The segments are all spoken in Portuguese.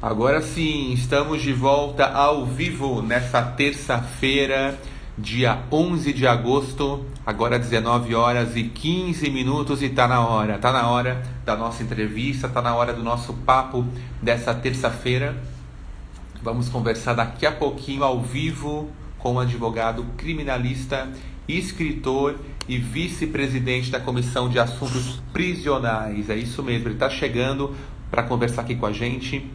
Agora sim, estamos de volta ao vivo nesta terça-feira, dia 11 de agosto, agora 19 horas e 15 minutos e tá na hora da nossa entrevista, tá na hora do nosso papo dessa terça-feira. Vamos conversar daqui a pouquinho ao vivo com o advogado criminalista, escritor e vice-presidente da Comissão de Assuntos Prisionais. É isso mesmo, ele está chegando para conversar aqui com a gente.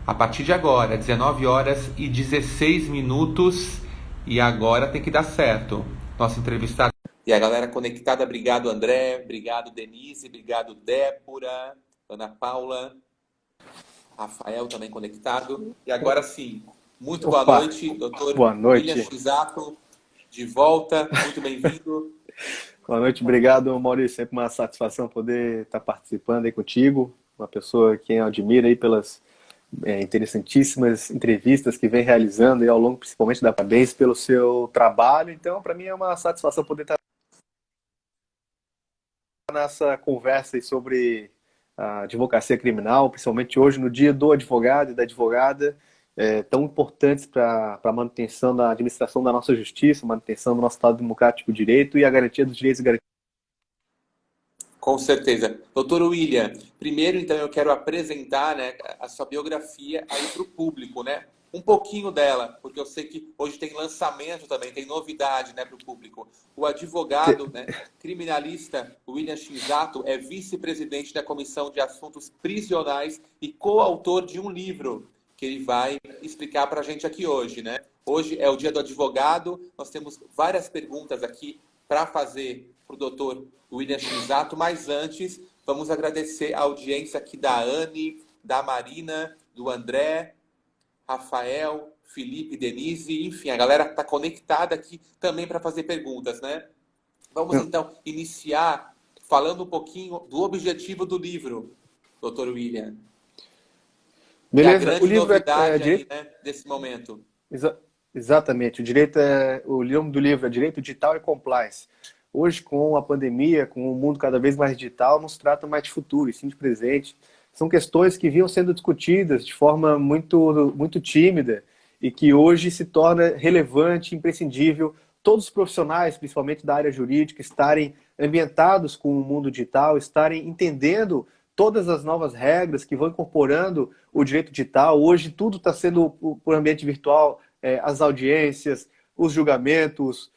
A partir de agora, 19 horas e 16 minutos. E agora tem que dar certo. Nossa entrevistada. E a galera conectada, obrigado André, obrigado Denise, obrigado Débora, Ana Paula, Rafael também conectado. E agora sim, muito boa Opa, noite, doutor boa William noite. Chisato, de volta, muito bem-vindo. Boa noite, obrigado, Maurício. Sempre uma satisfação poder estar participando aí contigo. Uma pessoa que eu admiro aí pelas interessantíssimas entrevistas que vem realizando aí ao longo, principalmente da Parabéns pelo seu trabalho. Então, para mim é uma satisfação poder estar nessa conversa aí sobre a advocacia criminal, principalmente hoje no dia do advogado e da advogada, tão importantes para a manutenção da administração da nossa justiça, manutenção do nosso Estado Democrático de Direito e a garantia dos direitos e garantias. Com certeza. Doutor William, primeiro então eu quero apresentar, né, a sua biografia aí para o público, né? Um pouquinho dela, porque eu sei que hoje tem lançamento também, tem novidade, né, para o público. O advogado, né, criminalista William Chisato é vice-presidente da Comissão de Assuntos Prisionais e coautor de um livro que ele vai explicar para a gente aqui hoje, né? Hoje é o dia do advogado, nós temos várias perguntas aqui para fazer para o doutor William Chisato, mas antes vamos agradecer a audiência aqui da Anne, da Marina, do André, Rafael, Felipe, Denise, enfim, a galera está conectada aqui também para fazer perguntas, né? Vamos então iniciar falando um pouquinho do objetivo do livro, doutor William. Que é a Beleza, o grande livro novidade aí, direito. né, desse momento. Exatamente, o nome do livro é Direito Digital e Compliance. Hoje, com a pandemia, com o mundo cada vez mais digital, não se trata mais de futuro, e sim de presente. São questões que vinham sendo discutidas de forma muito tímida e que hoje se torna relevante, imprescindível, todos os profissionais, principalmente da área jurídica, estarem ambientados com o mundo digital, estarem entendendo todas as novas regras que vão incorporando o direito digital. Hoje tudo está sendo por ambiente virtual, as audiências, os julgamentos,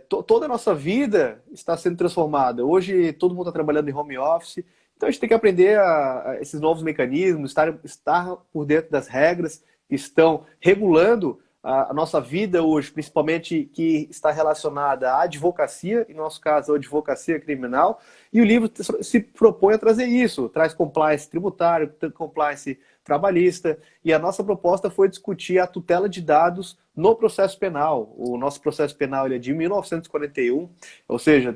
toda a nossa vida está sendo transformada. Hoje todo mundo está trabalhando em home office, então a gente tem que aprender a esses novos mecanismos, estar por dentro das regras que estão regulando a nossa vida hoje, principalmente que está relacionada à advocacia, em nosso caso, a advocacia criminal, e o livro se propõe a trazer isso, traz compliance tributário, compliance trabalhista, e a nossa proposta foi discutir a tutela de dados no processo penal. O nosso processo penal ele é de 1941, ou seja,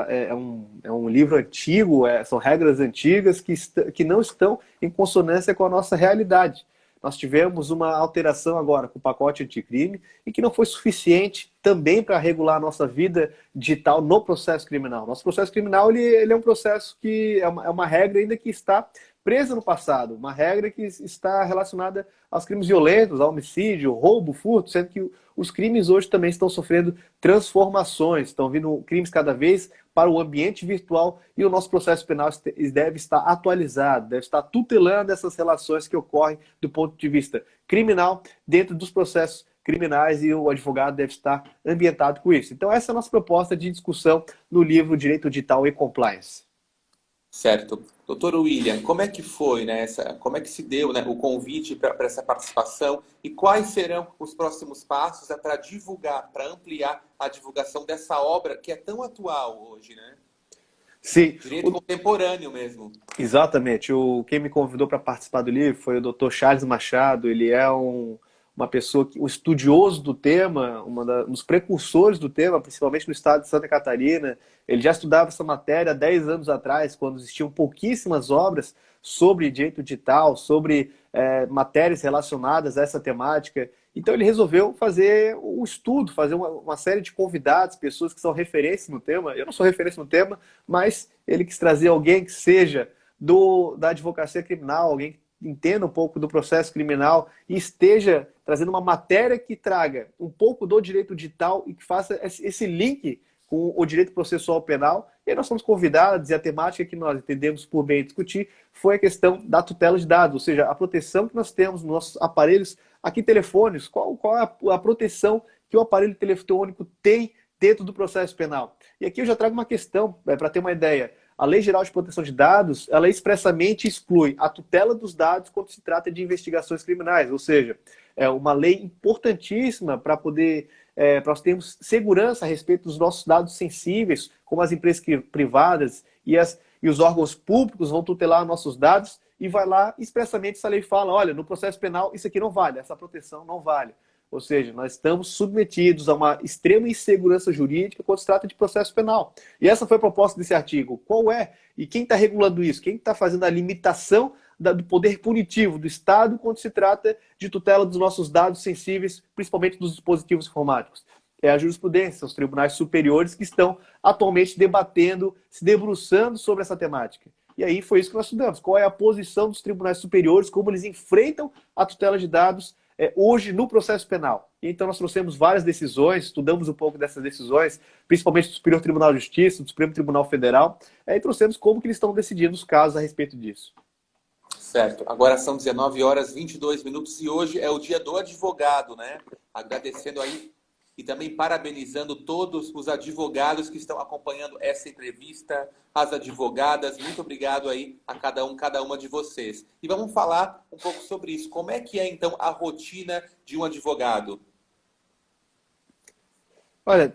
é um livro antigo, são regras antigas que não estão em consonância com a nossa realidade. Nós tivemos uma alteração agora com o pacote anticrime e que não foi suficiente também para regular a nossa vida digital no processo criminal. Nosso processo criminal ele é um processo que é uma regra ainda que está presa no passado, uma regra que está relacionada aos crimes violentos, ao homicídio, roubo, furto, sendo que os crimes hoje também estão sofrendo transformações, estão vindo crimes cada vez para o ambiente virtual e o nosso processo penal deve estar atualizado, deve estar tutelando essas relações que ocorrem do ponto de vista criminal dentro dos processos criminais e o advogado deve estar ambientado com isso. Então essa é a nossa proposta de discussão no livro Direito Digital e Compliance. Certo. Doutor William, como é que foi, né, como é que se deu, né, o convite para essa participação e quais serão os próximos passos para divulgar, para ampliar a divulgação dessa obra que é tão atual hoje, né? Sim. Direito contemporâneo mesmo. Exatamente. Quem me convidou para participar do livro foi o Dr. Charles Machado. Ele é uma pessoa, um estudioso do tema, um dos precursores do tema, principalmente no estado de Santa Catarina. Ele já estudava essa matéria há 10 anos atrás, quando existiam pouquíssimas obras sobre direito digital, sobre matérias relacionadas a essa temática. Então ele resolveu fazer um estudo, fazer uma série de convidados, pessoas que são referências no tema. Eu não sou referência no tema, mas ele quis trazer alguém que seja da advocacia criminal, alguém entenda um pouco do processo criminal e esteja trazendo uma matéria que traga um pouco do direito digital e que faça esse link com o direito processual penal. E aí nós fomos convidados, e a temática que nós entendemos por bem discutir foi a questão da tutela de dados, ou seja, a proteção que nós temos nos nossos aparelhos aqui telefônicos, qual é a proteção que o aparelho telefônico tem dentro do processo penal. E aqui eu já trago uma questão, para ter uma ideia. A Lei Geral de Proteção de Dados, ela expressamente exclui a tutela dos dados quando se trata de investigações criminais, ou seja, é uma lei importantíssima para poder, para nós termos segurança a respeito dos nossos dados sensíveis, como as empresas privadas e os órgãos públicos vão tutelar nossos dados, e vai lá, expressamente essa lei fala, olha, no processo penal isso aqui não vale, essa proteção não vale. Ou seja, nós estamos submetidos a uma extrema insegurança jurídica quando se trata de processo penal. E essa foi a proposta desse artigo. Qual é? E quem está regulando isso? Quem está fazendo a limitação do poder punitivo do Estado quando se trata de tutela dos nossos dados sensíveis, principalmente dos dispositivos informáticos? É a jurisprudência, os tribunais superiores que estão atualmente debatendo, se debruçando sobre essa temática. E aí foi isso que nós estudamos. Qual é a posição dos tribunais superiores, como eles enfrentam a tutela de dados hoje no processo penal. Então nós trouxemos várias decisões, estudamos um pouco dessas decisões, principalmente do Superior Tribunal de Justiça, do Supremo Tribunal Federal, e trouxemos como que eles estão decidindo os casos a respeito disso. Certo. Agora são 19 horas e 22 minutos e hoje é o dia do advogado, né? Agradecendo aí e também parabenizando todos os advogados que estão acompanhando essa entrevista, as advogadas. Muito obrigado aí a cada uma de vocês. E vamos falar um pouco sobre isso. Como é que é, então, a rotina de um advogado? Olha,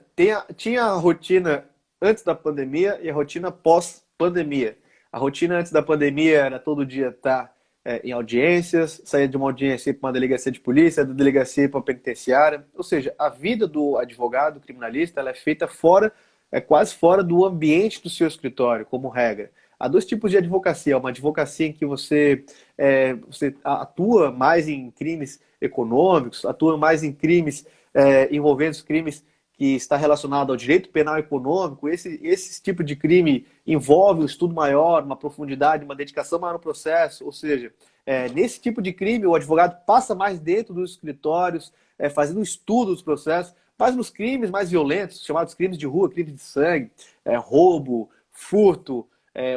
tinha a rotina antes da pandemia e a rotina pós-pandemia. A rotina antes da pandemia era todo dia estar em audiências, sair de uma audiência para uma delegacia de polícia, da delegacia para a penitenciária. Ou seja, a vida do advogado criminalista ela é feita quase fora do ambiente do seu escritório, como regra. Há dois tipos de advocacia. Uma advocacia em que você atua mais em crimes econômicos, atua mais em crimes envolvendo os crimes que está relacionado ao direito penal econômico. Esse tipo de crime envolve um estudo maior, uma profundidade, uma dedicação maior no processo. Ou seja, nesse tipo de crime, o advogado passa mais dentro dos escritórios, fazendo um estudo dos processos, mas nos crimes mais violentos, chamados crimes de rua, crimes de sangue, roubo, furto,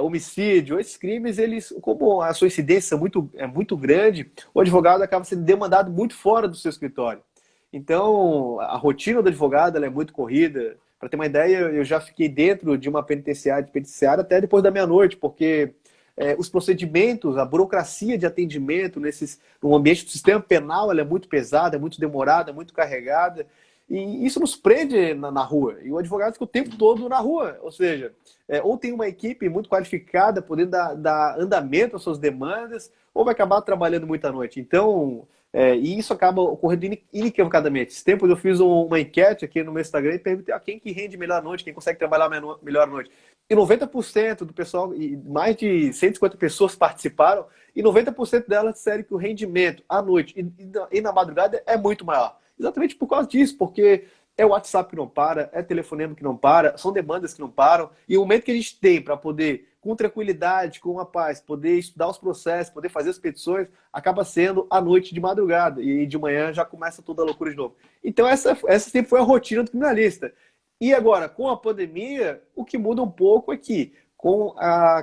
homicídio, esses crimes, eles, como a sua incidência é muito grande, o advogado acaba sendo demandado muito fora do seu escritório. Então, a rotina do advogado ela é muito corrida. Para ter uma ideia, eu já fiquei dentro de uma penitenciária até depois da meia-noite, porque os procedimentos, a burocracia de atendimento no ambiente do sistema penal ela é muito pesada, é muito demorada, é muito carregada. E isso nos prende na rua. E o advogado fica o tempo todo na rua. Ou seja, ou tem uma equipe muito qualificada, podendo dar andamento às suas demandas, ou vai acabar trabalhando muita noite. Então, e isso acaba ocorrendo inequivocadamente. Esse tempo eu fiz uma enquete aqui no meu Instagram e perguntei quem que rende melhor à noite, quem consegue trabalhar melhor à noite. E 90% do pessoal, e mais de 150 pessoas participaram, e 90% delas disseram que o rendimento à noite e na madrugada é muito maior. Exatamente por causa disso, porque é o WhatsApp que não para, é telefonema que não para, são demandas que não param, e o momento que a gente tem para poder, com tranquilidade, com a paz, poder estudar os processos, poder fazer as petições, acaba sendo à noite de madrugada, e de manhã já começa toda a loucura de novo. Então essa sempre foi a rotina do criminalista. E agora, com a pandemia, o que muda um pouco é que,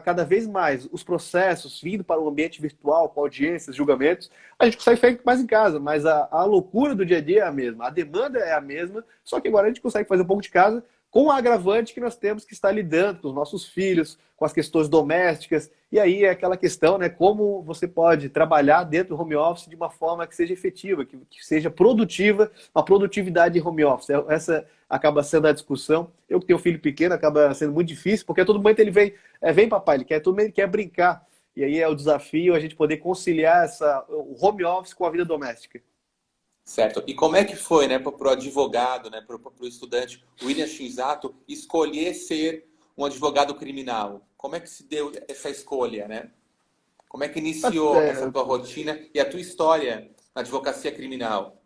cada vez mais os processos vindo para o ambiente virtual, com audiências, julgamentos, a gente consegue fazer mais em casa, mas a loucura do dia a dia é a mesma, a demanda é a mesma, só que agora a gente consegue fazer um pouco de casa com o agravante que nós temos que estar lidando com os nossos filhos, com as questões domésticas, e aí é aquela questão, né, como você pode trabalhar dentro do home office de uma forma que seja efetiva, que seja produtiva, uma produtividade em home office. Essa acaba sendo a discussão. Eu que tenho um filho pequeno, acaba sendo muito difícil, porque a todo momento ele vem papai, todo momento ele quer brincar. E aí é o desafio a gente poder conciliar o home office com a vida doméstica. Certo. E como é que foi, né, para o advogado, né, para o estudante William Shinzato escolher ser um advogado criminal? Como é que se deu essa escolha, né? Como é que iniciou essa tua rotina e a tua história na advocacia criminal?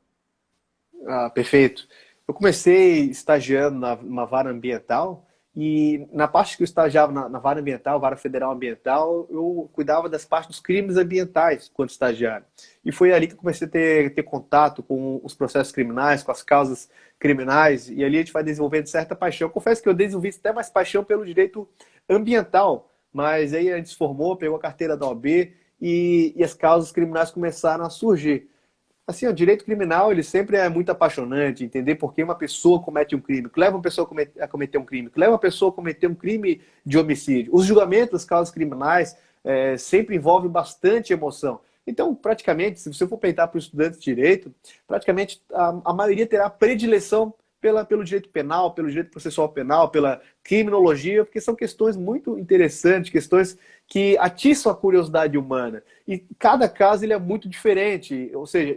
Perfeito. Eu comecei estagiando numa vara ambiental E na parte que eu estagiava na vara ambiental, vara federal ambiental, eu cuidava das partes dos crimes ambientais quando estagiário. E foi ali que eu comecei a ter contato com os processos criminais, com as causas criminais, e ali a gente vai desenvolvendo certa paixão. Eu confesso que eu desenvolvi até mais paixão pelo direito ambiental, mas aí a gente se formou, pegou a carteira da OAB e as causas criminais começaram a surgir. Assim, o direito criminal, ele sempre é muito apaixonante, entender por que uma pessoa comete um crime, que leva uma pessoa a cometer um crime, que leva uma pessoa a cometer um crime de homicídio. Os julgamentos das causas criminais sempre envolvem bastante emoção. Então, praticamente, se você for perguntar para os estudantes de direito, praticamente a maioria terá predileção pelo direito penal, pelo direito processual penal, pela criminologia, porque são questões muito interessantes, questões que atiçam a curiosidade humana. E cada caso ele é muito diferente, ou seja,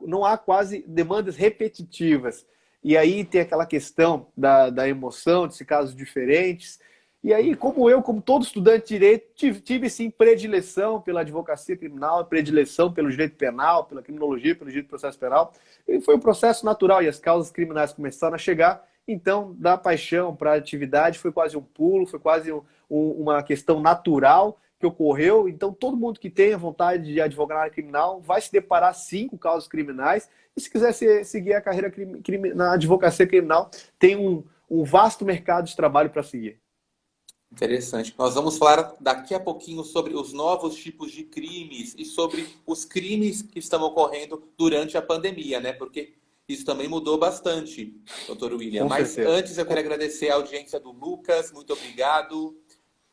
não há quase demandas repetitivas. E aí tem aquela questão da emoção, de casos diferentes. E aí, como todo estudante de direito, tive sim predileção pela advocacia criminal, predileção pelo direito penal, pela criminologia, pelo direito do processo penal. E foi um processo natural e as causas criminais começaram a chegar. Então, da paixão para a atividade foi quase um pulo, foi quase uma questão natural que ocorreu. Então, todo mundo que tem a vontade de advogar na área criminal vai se deparar sim com causas criminais. E se quiser seguir a carreira na advocacia criminal, tem um vasto mercado de trabalho para seguir. Interessante. Nós vamos falar daqui a pouquinho sobre os novos tipos de crimes e sobre os crimes que estão ocorrendo durante a pandemia, né? Porque isso também mudou bastante, doutor William. Mas antes eu quero agradecer a audiência do Lucas, muito obrigado.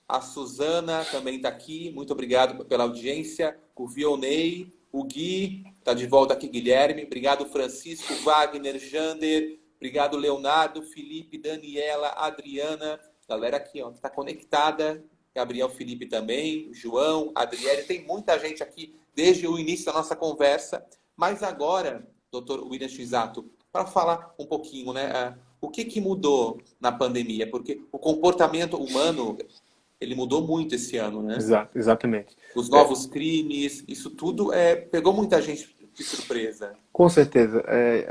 A Suzana também está aqui, muito obrigado pela audiência. O Vionei, o Gui, está de volta aqui, Guilherme. Obrigado, Francisco, Wagner, Jander. Obrigado, Leonardo, Felipe, Daniela, Adriana. Galera aqui, ó, que está conectada. Gabriel, Felipe também, João, Adriele. Tem muita gente aqui desde o início da nossa conversa. Mas agora, doutor William Chisato, para falar um pouquinho, né? O que mudou na pandemia? Porque o comportamento humano, ele mudou muito esse ano, né? Exatamente. Os novos crimes, isso tudo pegou muita gente de surpresa. Com certeza.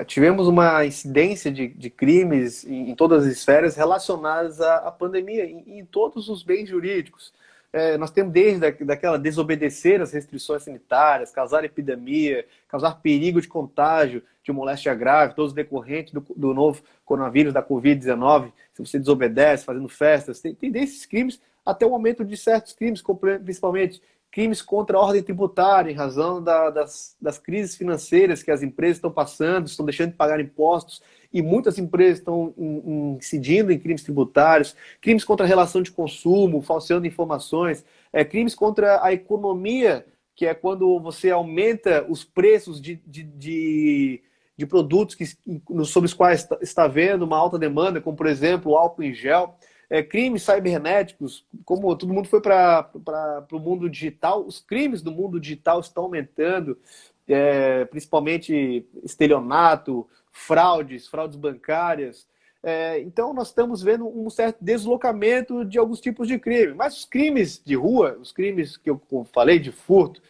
Tivemos uma incidência de crimes em todas as esferas relacionadas à pandemia, em todos os bens jurídicos. Nós temos desde daquela desobedecer às restrições sanitárias, causar epidemia, causar perigo de contágio, de moléstia grave, todos decorrentes do novo coronavírus, da Covid-19, se você desobedece, fazendo festas, tem desses crimes até o aumento de certos crimes, principalmente crimes contra a ordem tributária, em razão das crises financeiras que as empresas estão passando, estão deixando de pagar impostos, e muitas empresas estão incidindo em crimes tributários, crimes contra a relação de consumo, falseando informações, crimes contra a economia, que é quando você aumenta os preços de produtos sobre os quais está havendo uma alta demanda, como, por exemplo, o álcool em gel. Crimes cibernéticos, como todo mundo foi para o mundo digital, os crimes do mundo digital estão aumentando, principalmente estelionato, fraudes bancárias. Então, nós estamos vendo um certo deslocamento de alguns tipos de crime. Mas os crimes de rua, os crimes que eu falei de furto,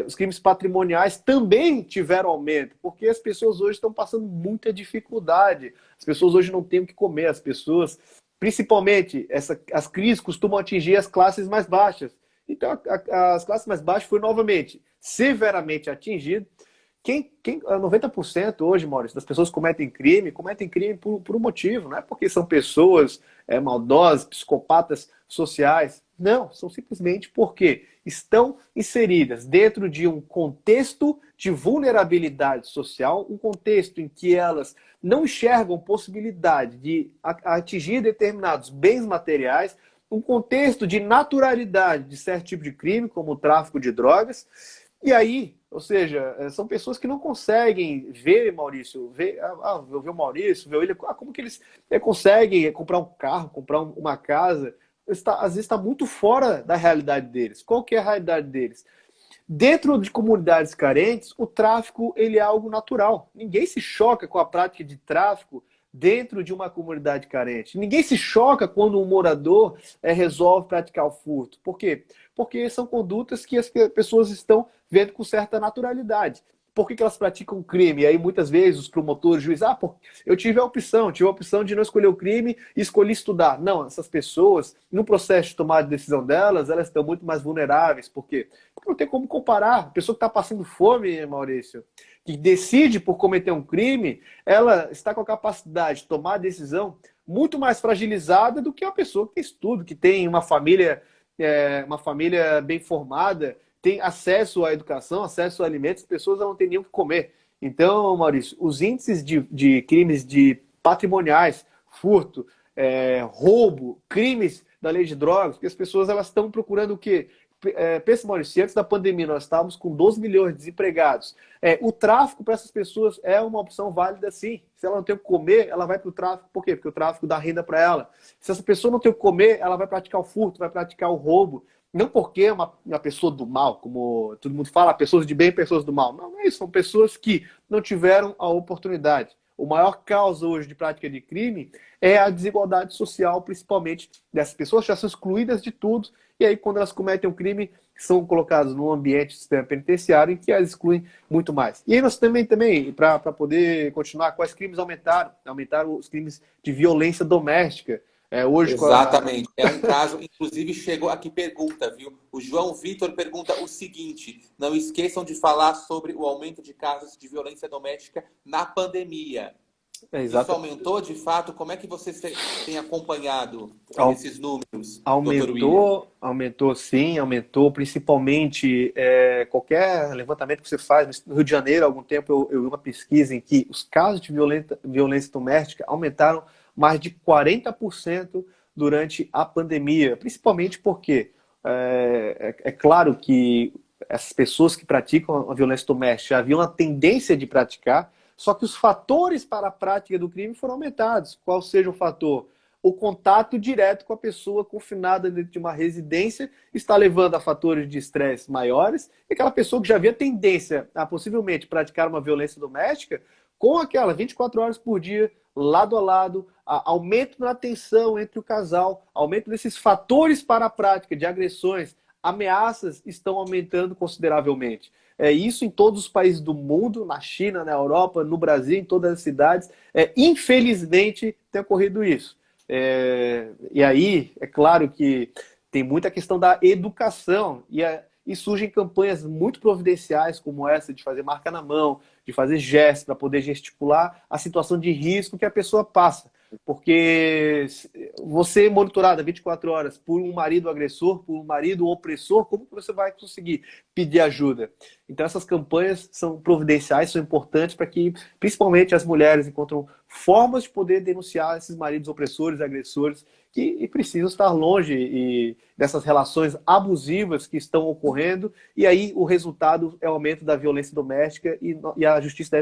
os crimes patrimoniais também tiveram aumento, porque as pessoas hoje estão passando muita dificuldade. As pessoas hoje não têm o que comer, as pessoas... Principalmente, as crises costumam atingir as classes mais baixas. Então, as classes mais baixas foram novamente severamente atingidas. 90% hoje, Maurício, das pessoas que cometem crime por um motivo. Não é porque são pessoas maldosas, psicopatas sociais. Não, são simplesmente porque estão inseridas dentro de um contexto de vulnerabilidade social, um contexto em que elas não enxergam possibilidade de atingir determinados bens materiais, um contexto de naturalidade de certo tipo de crime, como o tráfico de drogas. E aí, ou seja, são pessoas que não conseguem ver Maurício, ver o Maurício, ver ele, como que eles conseguem comprar um carro, comprar uma casa. Às vezes está muito fora da realidade deles. Qual que é a realidade deles? Dentro de comunidades carentes, o tráfico ele é algo natural. Ninguém se choca com a prática de tráfico dentro de uma comunidade carente. Ninguém se choca quando um morador resolve praticar o furto. Por quê? Porque são condutas que as pessoas estão vendo com certa naturalidade. por que elas praticam crime? E aí, muitas vezes, os promotores, os juízes, eu tive a opção de não escolher o crime e escolhi estudar. Não, essas pessoas, no processo de tomar a decisão delas, elas estão muito mais vulneráveis. Por quê? Porque não tem como comparar. A pessoa que está passando fome, Maurício, que decide por cometer um crime, ela está com a capacidade de tomar a decisão muito mais fragilizada do que uma pessoa que tem estudo, que tem uma família bem formada, tem acesso à educação, acesso a alimentos, as pessoas não têm nem o que comer. Então, Maurício, os índices de crimes patrimoniais, furto, roubo, crimes da lei de drogas, porque as pessoas elas estão procurando o quê? Pensa, Maurício, antes da pandemia nós estávamos com 12 milhões de desempregados. O tráfico para essas pessoas é uma opção válida, sim. Se ela não tem o que comer, ela vai para o tráfico. Por quê? Porque o tráfico dá renda para ela. Se essa pessoa não tem o que comer, ela vai praticar o furto, vai praticar o roubo. Não porque é uma pessoa do mal, como todo mundo fala, pessoas de bem e pessoas do mal. Não é isso, são pessoas que não tiveram a oportunidade. O maior causa hoje de prática de crime é a desigualdade social, principalmente dessas pessoas que já são excluídas de tudo, e aí quando elas cometem um crime, são colocadas num ambiente de sistema penitenciário em que as excluem muito mais. E aí nós também para poder continuar, quais crimes aumentaram? Aumentaram os crimes de violência doméstica. Hoje, exatamente. É um caso, inclusive chegou aqui pergunta, viu? O João Vitor pergunta o seguinte: não esqueçam de falar sobre o aumento de casos de violência doméstica na pandemia. Isso aumentou de fato? Como é que você tem acompanhado esses números? Aumentou sim, aumentou principalmente qualquer levantamento que você faz. No Rio de Janeiro, há algum tempo, eu vi uma pesquisa em que os casos de violência doméstica aumentaram mais de 40% durante a pandemia, principalmente porque é claro que essas pessoas que praticam a violência doméstica haviam a tendência de praticar, só que os fatores para a prática do crime foram aumentados. Qual seja o fator? O contato direto com a pessoa confinada dentro de uma residência está levando a fatores de estresse maiores, e aquela pessoa que já havia tendência a possivelmente praticar uma violência doméstica, com aquela 24 horas por dia, lado a lado, aumento na tensão entre o casal, aumento desses fatores para a prática de agressões, ameaças estão aumentando consideravelmente. Isso em todos os países do mundo, na China, na Europa, no Brasil, em todas as cidades. Infelizmente, tem ocorrido isso. E aí, é claro que tem muita questão da educação e surgem campanhas muito providenciais como essa de fazer marca na mão, de fazer gestos para poder gesticular a situação de risco que a pessoa passa. Porque você monitorada 24 horas por um marido agressor, por um marido opressor, como que você vai conseguir pedir ajuda? Então essas campanhas são providenciais, são importantes para que principalmente as mulheres encontram formas de poder denunciar esses maridos opressores, agressores, que precisam estar longe dessas relações abusivas que estão ocorrendo, e aí o resultado é o aumento da violência doméstica e a justiça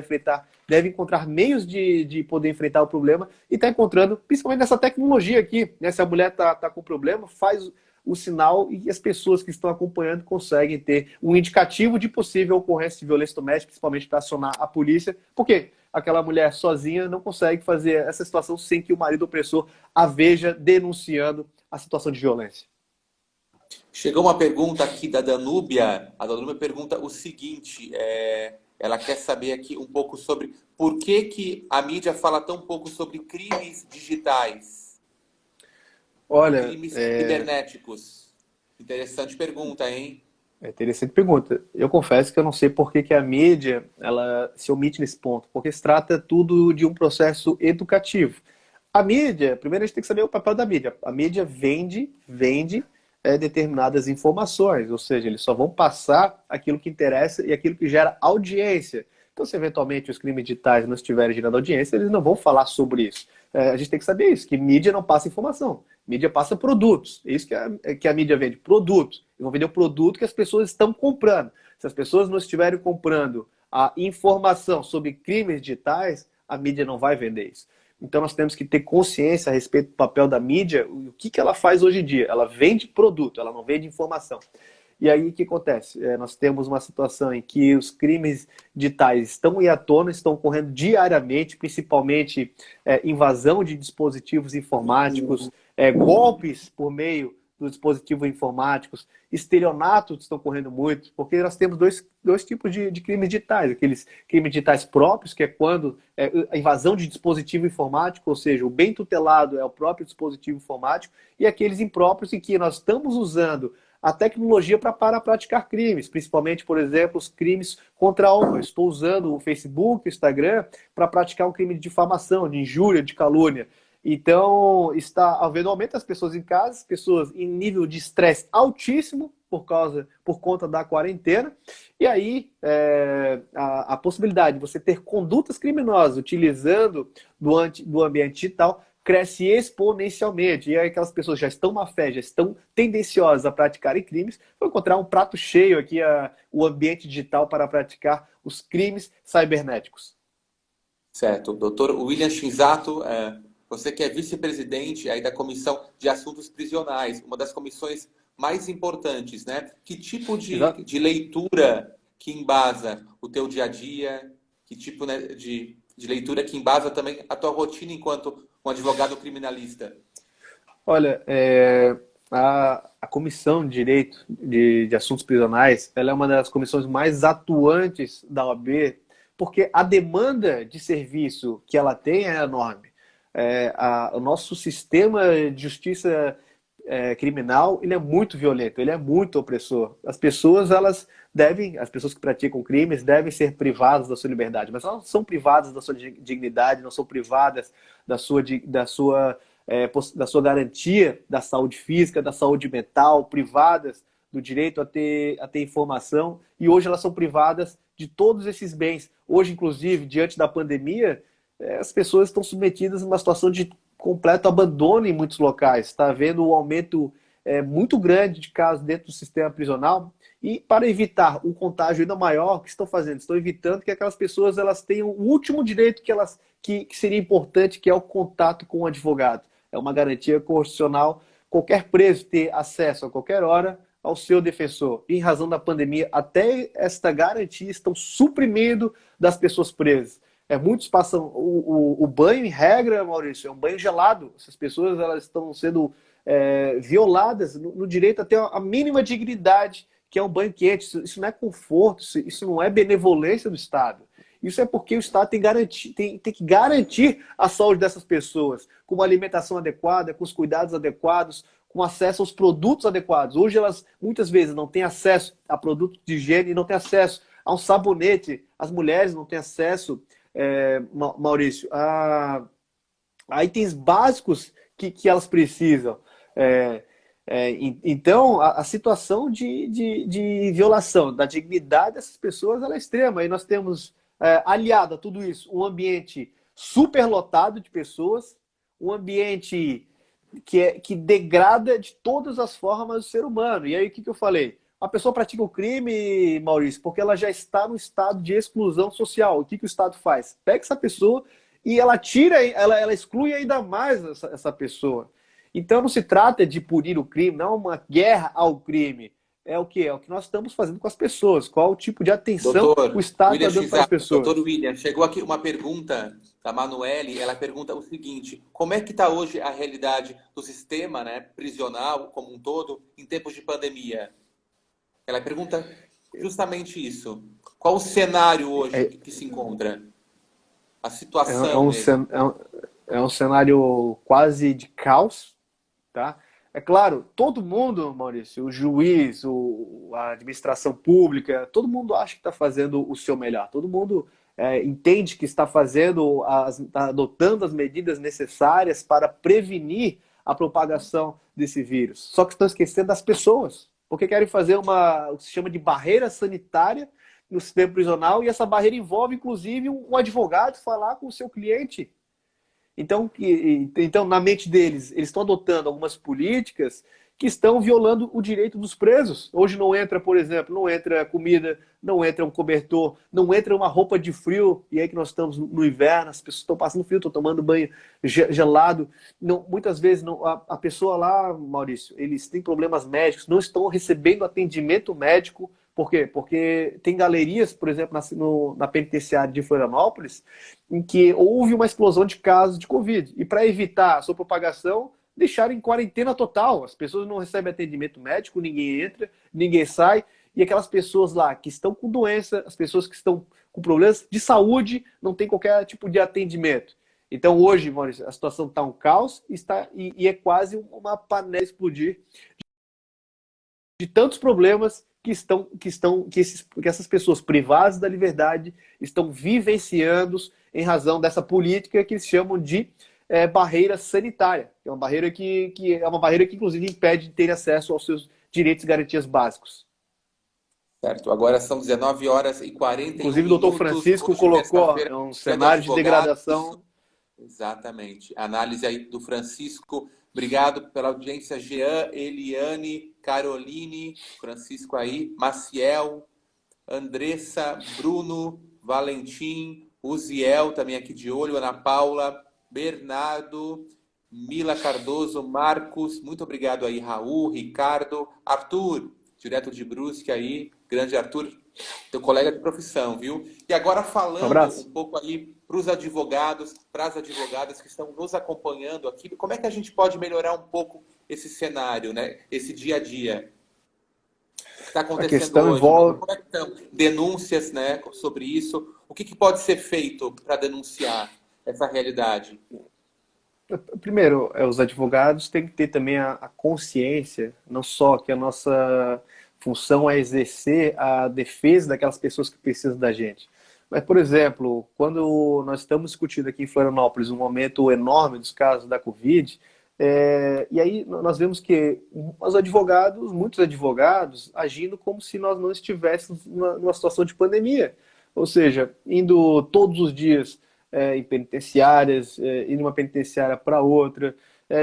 deve encontrar meios de poder enfrentar o problema e está encontrando, principalmente nessa tecnologia aqui, né? Se a mulher está com problema, faz o sinal e as pessoas que estão acompanhando conseguem ter um indicativo de possível ocorrência de violência doméstica, principalmente para acionar a polícia. Por quê? Aquela mulher sozinha não consegue fazer essa situação sem que o marido opressor a veja denunciando a situação de violência. Chegou uma pergunta aqui da Danúbia. A Danúbia pergunta o seguinte, ela quer saber aqui um pouco sobre por que a mídia fala tão pouco sobre crimes digitais. Olha, crimes cibernéticos. Interessante pergunta, hein? Interessante pergunta. Eu confesso que eu não sei por que a mídia ela se omite nesse ponto, porque se trata tudo de um processo educativo. A mídia, primeiro a gente tem que saber o papel da mídia. A mídia vende determinadas informações, ou seja, eles só vão passar aquilo que interessa e aquilo que gera audiência. Então, se eventualmente os crimes digitais não estiverem gerando audiência, eles não vão falar sobre isso. A gente tem que saber isso, que mídia não passa informação. Mídia passa produtos. É isso que a mídia vende, produtos. Eles vão vender o produto que as pessoas estão comprando. Se as pessoas não estiverem comprando a informação sobre crimes digitais, a mídia não vai vender isso. Então nós temos que ter consciência a respeito do papel da mídia, o que ela faz hoje em dia. Ela vende produto, ela não vende informação. E aí o que acontece? Nós temos uma situação em que os crimes digitais estão à tona, estão ocorrendo diariamente, principalmente invasão de dispositivos informáticos, golpes por meio dos dispositivos informáticos, estelionatos estão correndo muito, porque nós temos dois tipos de crimes digitais. Aqueles crimes digitais próprios, que é quando é a invasão de dispositivo informático, ou seja, o bem tutelado é o próprio dispositivo informático, e aqueles impróprios em que nós estamos usando a tecnologia para praticar crimes, principalmente, por exemplo, os crimes contra a honra. Estou usando o Facebook, o Instagram, para praticar um crime de difamação, de injúria, de calúnia. Então, está havendo aumento das pessoas em casa, pessoas em nível de estresse altíssimo por conta da quarentena. E aí, a possibilidade de você ter condutas criminosas utilizando do ambiente digital cresce exponencialmente. E aí aquelas pessoas já estão má fé, já estão tendenciosas a praticarem crimes, vão encontrar um prato cheio aqui, o ambiente digital para praticar os crimes cibernéticos. Certo. Doutor William Shinzato, você que é vice-presidente aí da Comissão de Assuntos Prisionais, uma das comissões mais importantes, né? Que tipo de leitura que embasa o teu dia a dia? Que tipo, né, de leitura que embasa também a tua rotina enquanto um advogado criminalista? Olha, a Comissão de Direito de Assuntos Prisionais, ela é uma das comissões mais atuantes da OAB, porque a demanda de serviço que ela tem é enorme. O nosso sistema de justiça criminal, ele é muito violento, ele é muito opressor. As pessoas que praticam crimes devem ser privadas da sua liberdade, mas elas não são privadas da sua dignidade, não são privadas da sua garantia da saúde física, da saúde mental, privadas do direito a ter informação, e hoje elas são privadas de todos esses bens. Hoje, inclusive, diante da pandemia, as pessoas estão submetidas a uma situação de completo abandono em muitos locais. Está havendo um aumento muito grande de casos dentro do sistema prisional, e para evitar um contágio ainda maior, o que estão fazendo? Estão evitando que aquelas pessoas elas tenham o último direito que seria importante, que é o contato com o advogado. É uma garantia constitucional qualquer preso ter acesso a qualquer hora ao seu defensor. E, em razão da pandemia, até esta garantia estão suprimindo das pessoas presas. Muitos passam o banho, em regra, Maurício, é um banho gelado. Essas pessoas elas estão sendo violadas no direito a ter a mínima dignidade, que é um banho quente. Isso não é conforto, isso não é benevolência do Estado. Isso é porque o Estado tem que garantir a saúde dessas pessoas, com uma alimentação adequada, com os cuidados adequados, com acesso aos produtos adequados. Hoje elas, muitas vezes, não têm acesso a produtos de higiene, não têm acesso a um sabonete. As mulheres não têm acesso, Maurício, a itens básicos que elas precisam. Então, a situação de violação da dignidade dessas pessoas ela é extrema. E nós temos, aliado a tudo isso, um ambiente superlotado de pessoas, um ambiente que degrada de todas as formas o ser humano. E aí, o que eu falei? A pessoa pratica o crime, Maurício, porque ela já está no estado de exclusão social. O que o Estado faz? Pega essa pessoa e ela exclui ainda mais essa pessoa. Então não se trata de punir o crime, não é uma guerra ao crime. É o que? É o que nós estamos fazendo com as pessoas. Qual o tipo de atenção o Estado está dando para as pessoas? Doutor William, chegou aqui uma pergunta da Manuele. Ela pergunta o seguinte: como é que está hoje a realidade do sistema, né, prisional como um todo em tempos de pandemia? Ela pergunta justamente isso. Qual o cenário hoje que se encontra? A situação é um cenário quase de caos, tá? É claro, todo mundo, Maurício, o juiz, a administração pública, todo mundo acha que está fazendo o seu melhor. Todo mundo entende que está adotando as medidas necessárias para prevenir a propagação desse vírus. Só que estão esquecendo das pessoas, porque querem fazer o que se chama de barreira sanitária no sistema prisional, e essa barreira envolve, inclusive, um advogado falar com o seu cliente. Então, na mente deles, eles estão adotando algumas políticas que estão violando o direito dos presos. Hoje não entra, por exemplo, não entra comida, não entra um cobertor, não entra uma roupa de frio, e aí que nós estamos no inverno, as pessoas estão passando frio, estão tomando banho gelado. Não, muitas vezes a pessoa lá, Maurício, eles têm problemas médicos, não estão recebendo atendimento médico. Por quê? Porque tem galerias, por exemplo, na penitenciária de Florianópolis, em que houve uma explosão de casos de Covid. E para evitar a sua propagação, deixaram em quarentena total. As pessoas não recebem atendimento médico, ninguém entra, ninguém sai. E aquelas pessoas lá que estão com doença, as pessoas que estão com problemas de saúde, não tem qualquer tipo de atendimento. Então hoje, Maurício, a situação está um caos e é quase uma panela explodir de tantos problemas que essas pessoas privadas da liberdade estão vivenciando em razão dessa política que eles chamam de barreira sanitária. É uma barreira que é uma barreira que inclusive impede de ter acesso aos seus direitos e garantias básicos. Certo, agora são 19 horas e 41 Inclusive o doutor minutos, Francisco hoje, colocou terça-feira, um dia do cenário de advogado. degradação. Exatamente. Análise aí do Francisco. Obrigado pela audiência, Jean, Eliane, Caroline, Francisco aí, Maciel, Andressa, Bruno, Valentim, Uziel, também aqui de olho, Ana Paula, Bernardo, Mila Cardoso, Marcos, muito obrigado aí, Raul, Ricardo, Arthur, direto de Brusque aí, grande Arthur, teu colega de profissão, viu? E agora falando um pouco aí para os advogados, para as advogadas que estão nos acompanhando aqui, como é que a gente pode melhorar um pouco esse cenário, né? Esse dia a dia? O que está acontecendo hoje? Como é que estão denúncias, né, sobre isso? O que pode ser feito para denunciar essa realidade? Primeiro, os advogados têm que ter também a consciência, não só que a nossa função é exercer a defesa daquelas pessoas que precisam da gente. Mas, por exemplo, quando nós estamos discutindo aqui em Florianópolis um momento enorme dos casos da Covid, e aí nós vemos que os advogados, muitos advogados, agindo como se nós não estivéssemos numa situação de pandemia. Ou seja, indo todos os dias em penitenciárias, ir de uma penitenciária para outra.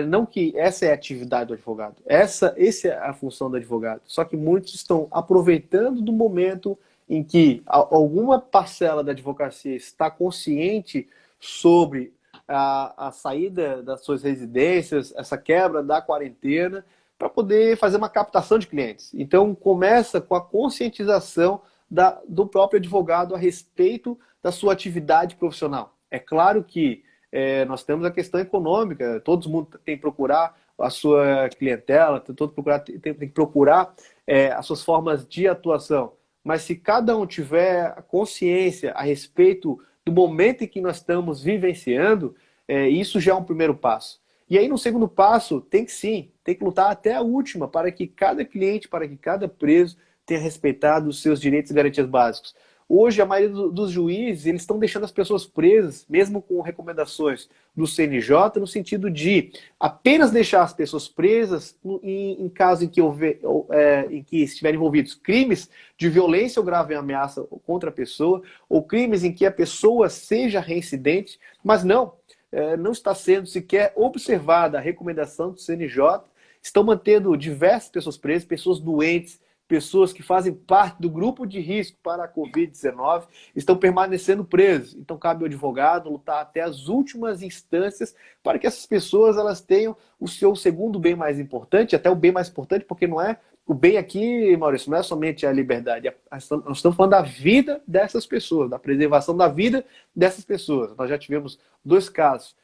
Não que essa é a atividade do advogado, essa é a função do advogado. Só que muitos estão aproveitando do momento em que alguma parcela da advocacia está consciente sobre a saída das suas residências, essa quebra da quarentena, para poder fazer uma captação de clientes. Então, começa com a conscientização do próprio advogado a respeito da sua atividade profissional. É claro que nós temos a questão econômica, todo mundo tem que procurar a sua clientela, tem que procurar as suas formas de atuação. Mas se cada um tiver consciência a respeito do momento em que nós estamos vivenciando, isso já é um primeiro passo. E aí, no segundo passo, tem que lutar até a última para que cada cliente, para que cada preso tenha respeitado os seus direitos e garantias básicos. Hoje, a maioria dos juízes, eles estão deixando as pessoas presas, mesmo com recomendações do CNJ, no sentido de apenas deixar as pessoas presas em caso em que estiverem envolvidos crimes de violência ou grave ameaça contra a pessoa, ou crimes em que a pessoa seja reincidente, mas não está sendo sequer observada a recomendação do CNJ, estão mantendo diversas pessoas presas, pessoas doentes, pessoas que fazem parte do grupo de risco para a Covid-19 estão permanecendo presos. Então, cabe ao advogado lutar até as últimas instâncias para que essas pessoas elas tenham o seu segundo bem mais importante, até o bem mais importante, porque não é o bem aqui, Maurício, não é somente a liberdade. Nós estamos falando da vida dessas pessoas, da preservação da vida dessas pessoas. Nós já tivemos 2 casos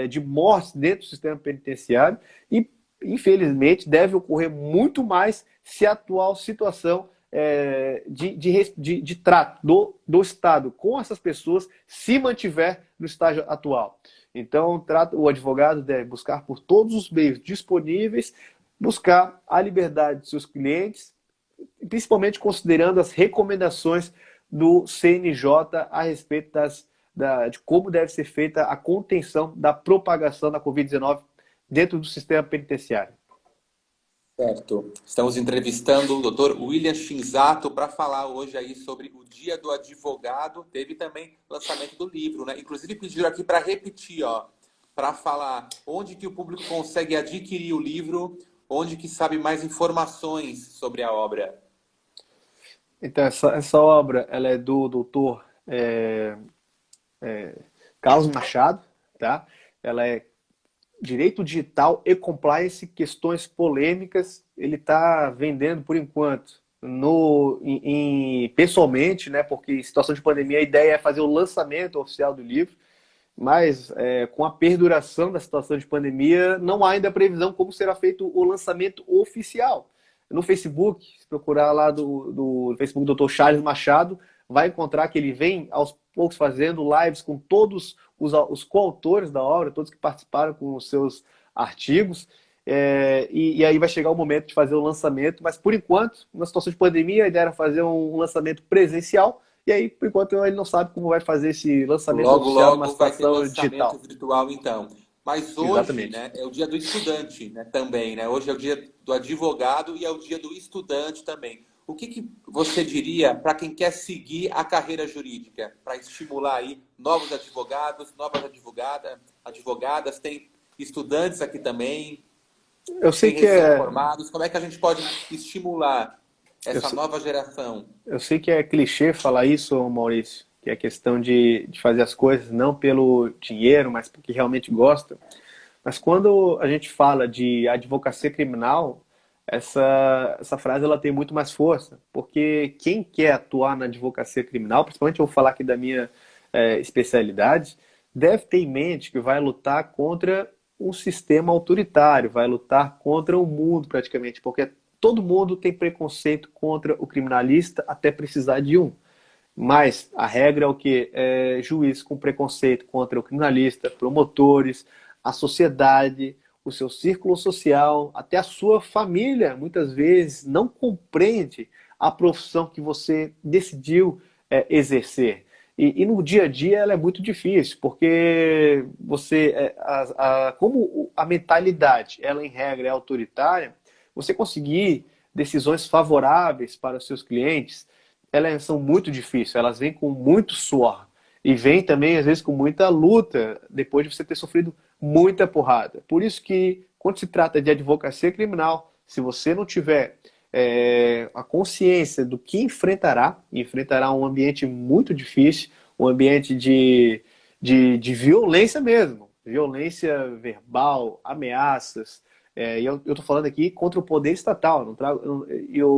de mortes dentro do sistema penitenciário e, infelizmente, deve ocorrer muito mais se a atual situação de trato do Estado com essas pessoas se mantiver no estágio atual. Então, o advogado deve buscar por todos os meios disponíveis, buscar a liberdade de seus clientes, principalmente considerando as recomendações do CNJ a respeito de como deve ser feita a contenção da propagação da Covid-19 dentro do sistema penitenciário. Certo. Estamos entrevistando o Dr. William Shinzato para falar hoje aí sobre o Dia do Advogado. Teve também lançamento do livro, né? Inclusive pediram aqui para repetir, para falar onde que o público consegue adquirir o livro, onde que sabe mais informações sobre a obra. Então, essa obra ela é do Dr. Carlos Machado, tá? Ela é Direito Digital e Compliance, questões polêmicas. Ele está vendendo, por enquanto, pessoalmente, né? Porque em situação de pandemia a ideia é fazer o lançamento oficial do livro. mas com a perduração da situação de pandemia, não há ainda previsão como será feito o lançamento oficial. No Facebook, se procurar lá do Facebook do Dr. Charles Machado, vai encontrar que ele vem aos poucos fazendo lives com todos os coautores da obra, todos que participaram com os seus artigos, e aí vai chegar o momento de fazer o lançamento, mas por enquanto, na situação de pandemia, a ideia era fazer um lançamento presencial, e aí, por enquanto, ele não sabe como vai fazer esse lançamento Logo, oficial numa logo vai ter situação lançamento digital. virtual, então. Mas hoje, Exatamente. né, é o dia do estudante, né, também, né? Hoje é o dia do advogado e é o dia do estudante também. O que que você diria para quem quer seguir a carreira jurídica, para estimular aí novos advogados, novas advogadas, tem estudantes aqui também, Eu sei tem que é, recém-formados. Como é que a gente pode estimular eu, essa nova geração? eu sei que é clichê falar isso, Maurício, que é questão de fazer as coisas não pelo dinheiro, mas porque realmente gosta. Mas quando a gente fala de advocacia criminal, essa frase ela tem muito mais força, porque quem quer atuar na advocacia criminal, principalmente eu vou falar aqui da minha especialidade, deve ter em mente que vai lutar contra um sistema autoritário, vai lutar contra o mundo praticamente, porque todo mundo tem preconceito contra o criminalista até precisar de um. Mas a regra é o que? Juiz com preconceito contra o criminalista, promotores, a sociedade, o seu círculo social, até a sua família, muitas vezes, não compreende a profissão que você decidiu exercer. E no dia a dia ela é muito difícil, porque como a mentalidade, ela em regra é autoritária, você conseguir decisões favoráveis para os seus clientes, elas são muito difíceis, elas vêm com muito suor. E vêm também, às vezes, com muita luta, depois de você ter sofrido muita porrada. Por isso que, quando se trata de advocacia criminal, se você não tiver a consciência do que enfrentará um ambiente muito difícil, um ambiente de violência mesmo, violência verbal, ameaças, e eu estou falando aqui contra o poder estatal. Não trago,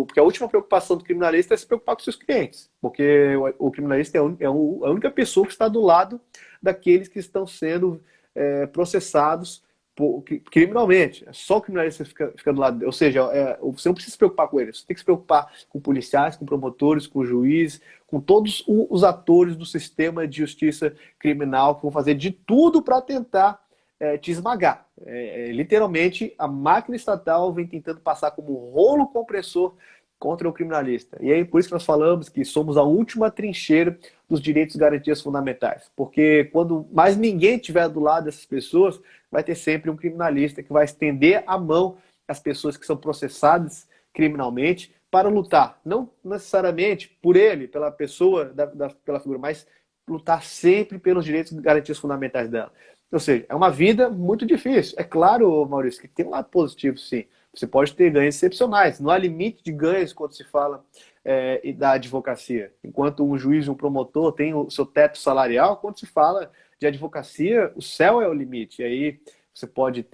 porque a última preocupação do criminalista é se preocupar com seus clientes. Porque o criminalista é a única pessoa que está do lado daqueles que estão sendo processados criminalmente. É só o criminalista fica do lado. Ou seja, você não precisa se preocupar com eles. Você tem que se preocupar com policiais, com promotores, com juízes, com todos os atores do sistema de justiça criminal que vão fazer de tudo para tentar te esmagar. Literalmente, a máquina estatal vem tentando passar como rolo compressor contra o criminalista. E aí, por isso que nós falamos que somos a última trincheira dos direitos e garantias fundamentais. Porque quando mais ninguém estiver do lado dessas pessoas, vai ter sempre um criminalista que vai estender a mão às pessoas que são processadas criminalmente para lutar, não necessariamente por ele, pela pessoa, pela figura, mas lutar sempre pelos direitos e garantias fundamentais dela. Ou seja, é uma vida muito difícil. É claro, Maurício, que tem um lado positivo, sim. Você pode ter ganhos excepcionais. Não há limite de ganhos quando se fala da advocacia. Enquanto um juiz e um promotor tem o seu teto salarial, quando se fala de advocacia, o céu é o limite. E aí você pode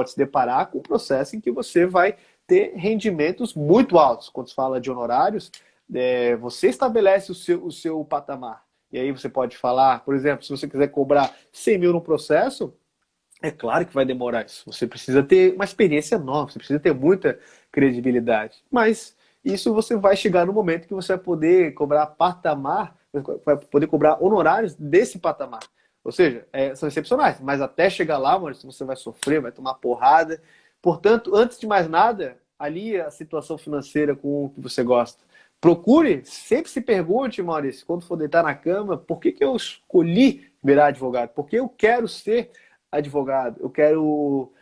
se deparar com um processo em que você vai ter rendimentos muito altos. Quando se fala de honorários, você estabelece o seu patamar. E aí você pode falar, por exemplo, se você quiser cobrar 100 mil no processo, é claro que vai demorar isso. Você precisa ter uma experiência nova, você precisa ter muita credibilidade. Mas isso você vai chegar no momento que você vai poder cobrar patamar, vai poder cobrar honorários desse patamar. Ou seja, são excepcionais, mas até chegar lá, Maurício, você vai sofrer, vai tomar porrada. Portanto, antes de mais nada, alie a situação financeira com o que você gosta. Procure, sempre se pergunte, Maurício, quando for deitar na cama, por que eu escolhi virar advogado? Porque eu quero ser advogado, eu quero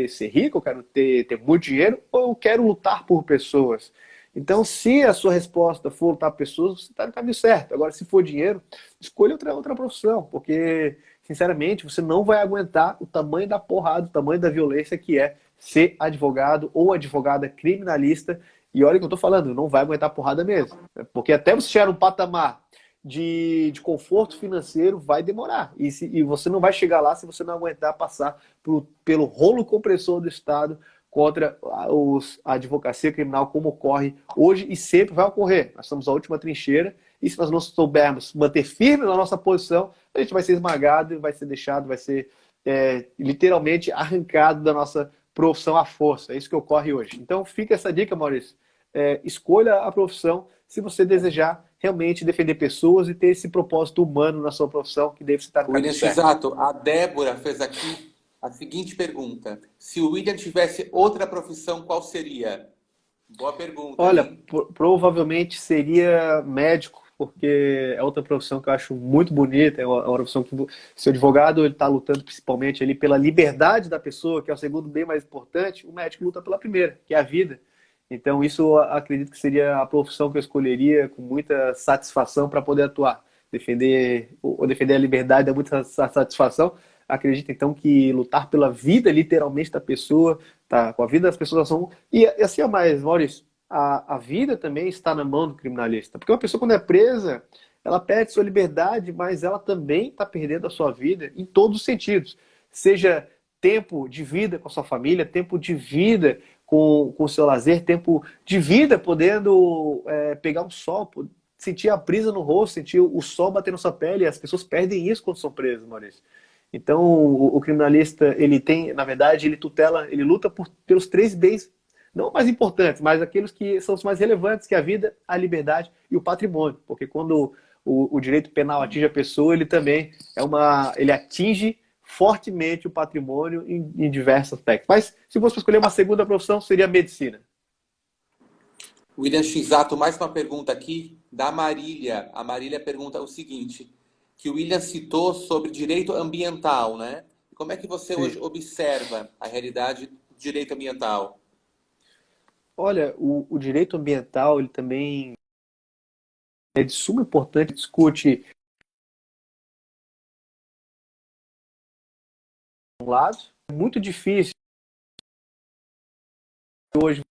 ser rico, eu quero ter muito dinheiro, ou eu quero lutar por pessoas. Então, se a sua resposta for lutar por pessoas, você está no caminho certo. Agora, se for dinheiro, escolha outra profissão, porque, sinceramente, você não vai aguentar o tamanho da porrada, o tamanho da violência que é ser advogado ou advogada criminalista. E olha o que eu estou falando, não vai aguentar porrada mesmo. Porque até você chegar num patamar de conforto financeiro vai demorar. E você não vai chegar lá se você não aguentar passar pelo rolo compressor do Estado contra a advocacia criminal, como ocorre hoje e sempre vai ocorrer. Nós somos a última trincheira e se nós não soubermos manter firme na nossa posição, a gente vai ser esmagado, vai ser deixado, vai ser literalmente arrancado da nossa profissão à força. É isso que ocorre hoje. Então fica essa dica, Maurício. Escolha a profissão se você desejar realmente defender pessoas e ter esse propósito humano na sua profissão, que deve estar no caminho William certo. Chisato, a Débora fez aqui a seguinte pergunta. Se o William tivesse outra profissão, qual seria? Boa pergunta, Olha, hein? provavelmente seria médico, porque é outra profissão que eu acho muito bonita, é uma profissão que se o advogado está lutando principalmente ali pela liberdade da pessoa, que é o segundo bem mais importante, o médico luta pela primeira, que é a vida. Então isso eu acredito que seria a profissão que eu escolheria com muita satisfação para poder atuar. Defender a liberdade dá muita satisfação. Acredito então que lutar pela vida literalmente da pessoa, tá, com a vida das pessoas são. E assim é mais, Maurício, a vida também está na mão do criminalista. Porque uma pessoa, quando é presa, ela perde sua liberdade, mas ela também está perdendo a sua vida em todos os sentidos. Seja tempo de vida com a sua família, tempo de vida com o seu lazer, tempo de vida podendo pegar um sol, sentir a brisa no rosto, sentir o sol bater na sua pele. E as pessoas perdem isso quando são presas, Maurício. Então, o criminalista, ele tem, na verdade, ele tutela, ele luta pelos três bens, não mais importantes, mas aqueles que são os mais relevantes, que é a vida, a liberdade e o patrimônio. Porque quando o direito penal atinge a pessoa, ele também ele atinge fortemente o patrimônio em diversos aspectos. Mas, se fosse escolher uma segunda profissão, seria a medicina. William Chisato, mais uma pergunta aqui da Marília. A Marília pergunta o seguinte, que o William citou sobre direito ambiental, né? Como é que você Sim. hoje observa a realidade do direito ambiental? Olha, o direito ambiental, ele também é de suma importância, discute um lado, é muito difícil hoje